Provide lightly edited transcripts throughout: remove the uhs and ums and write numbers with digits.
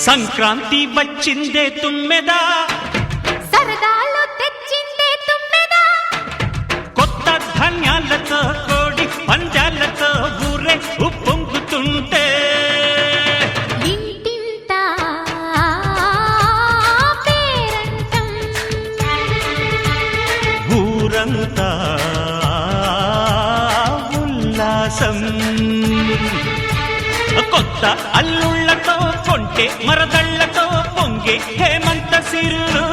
సంక్రాంతి వచ్చిందే తుమ్మెదా, సరదాలు తెచ్చిందే తుమ్మెదా, కొత్త ధాన్యాలతో కోడి పంజాలతో ఊరే ఉప్పొంగుతుంటే ఇంటింటా పేరంటం, ఊరంతా ఉల్లాసం. కొత్త అల్లుళ్లతో కొంటే మరదళ్లతో పొంగే హేమంత సిరులు.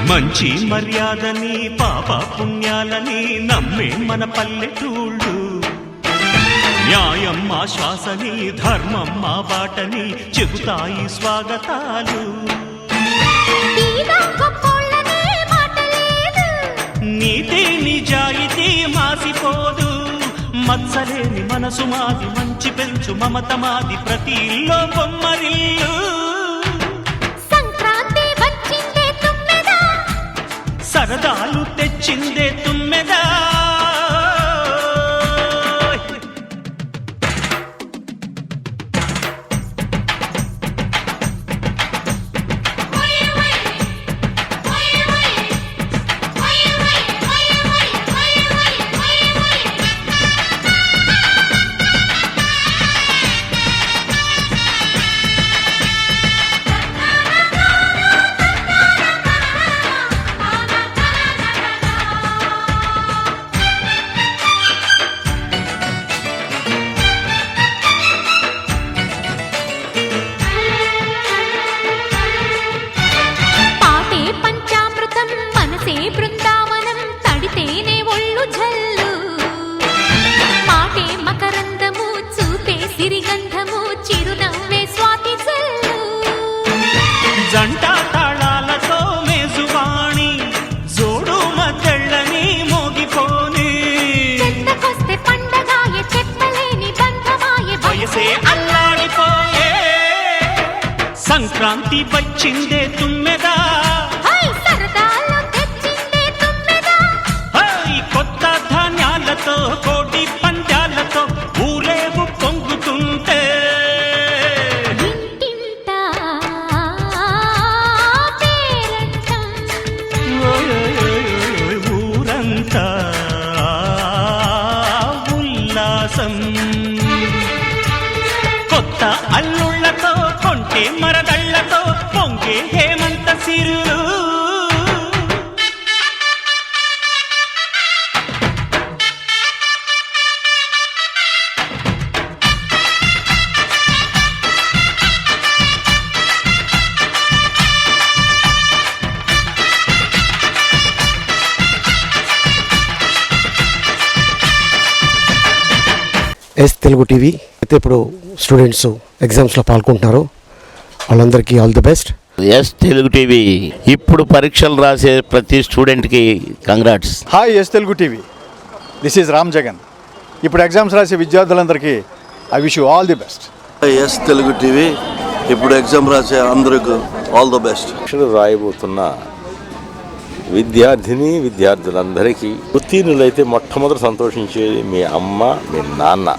మంచి మర్యాదని పాప పుణ్యాలని నమ్మే మన పల్లెటూళ్ళు, న్యాయం మా శ్వాసని ధర్మం మా బాటని చెబుతాయి స్వాగతాలు. నీతి నిజాయితీ మాసిపోదు, మత్సలేని మనసు మాది, మంచి పెంచు మమత మాది, ప్రతి ఇల్లో బొమ్మరిల్లు. సరదాలు తెచ్చిందే తుమ్మెదా, బృందావనం తడితేనే ఒళ్ళు జల్లు, మాటే మకరందము చూపే సిరిగంధము, చిరునవ్వే స్వాతి జల్లు. జంట తాళాలతో మేజువాణి జోడు మద్దళ్ళని మోగిపోని, చెత్తకొస్తే పండగాయే చెప్పలేని బంధమాయే, వయసే అల్లాడిపోయే. సంక్రాంతి వచ్చిందే తుమ్మెదా, కోటి పంజాలతో ఊరేగు పొంగుతుంటే ఇంటింటా పేరంటం, ఊరంతా ఉల్లాసం. కొత్త అల్లుళ్లతో కొంటే మరదళ్లతో పొంగే హేమంత సిరులు. ఎస్ తెలుగు టీవీ అయితే ఇప్పుడు స్టూడెంట్స్ ఎగ్జామ్స్లో పాల్గొంటున్నారు, వాళ్ళందరికీ all the best. S Telugu TV ఇప్పుడు పరీక్షలు రాసే ప్రతి స్టూడెంట్కి congrats. Hi S Telugu TV, this is Ram Jagan. ఇప్పుడు ఎగ్జామ్స్ రాసే విద్యార్థులందరికీ I wish you all the best. S Telugu TV ఇప్పుడు ఎగ్జామ్ రాసే అందరికీ ఆల్ ది బెస్ట్. పరీక్షలు రాయబోతున్న విద్యార్థులందరికీ ఉత్తీర్ణులైతే మొట్టమొదటి సంతోషించేది మీ అమ్మ, మీ నాన్న.